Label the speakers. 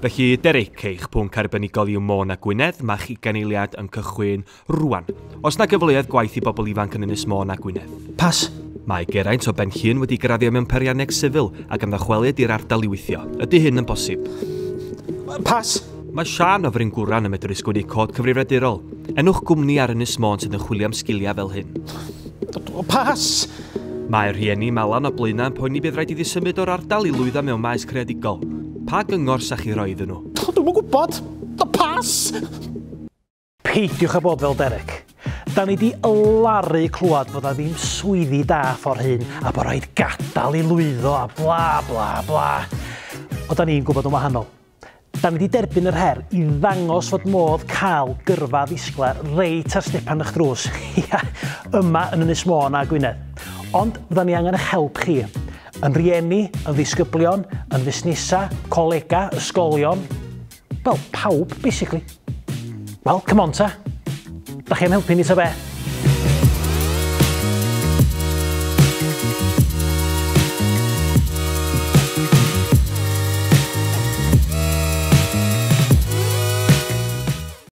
Speaker 1: Felly, Derek, eich pwnc arbenigol i'w Môn a Gwynedd, mae chi ganiliad yn cychwyn rwan. Os na gyfleoedd gwaith i bobl ifanc yn Ynys Môn a Gwynedd.
Speaker 2: Pas.
Speaker 1: Mae Geraint o Benllyn wedi graddio mewn perianneg sifil ac yn ddychwelyd i'r ardal i weithio. Ydy hyn yn bosib?
Speaker 2: Pas.
Speaker 1: Mae Sian o Fryngwran yn medru sgwennu cod cyfrifiadurol. Enwch gwmni ar Ynys Môn sydd yn chwilio am sgiliau fel hyn.
Speaker 2: Pas.
Speaker 1: Mae rhieni Malan o Blaena yn poeni bydd rhaid iddi symud o'r ardal i lwyddo mewn maes creadigol. Pa gyngor sa'ch chi roi iddyn nhw?
Speaker 2: Dwi'n yn gwybod. Pas. Peidiwch a bod fel Derek. Da ni di laru clywed fod a ddim swyddi da ffordd hyn a bod rhaid gadael i lwyddo a bla bla bla. O da ni'n gwybod yn wahanol. Da ni di derbyn yr her i ddangos fod modd cael gyrfa ddisgler reit ar stepan eich drws. Yma yn Ynys Môn a Gwynedd. Ond fydda ni angen eich help chi. Yn rieni, yn ddisgyblion, yn fusnesa, colega, ysgolion. Wel, pawb, basically. Wel, come on ta. Da chi am helpu ni ta be?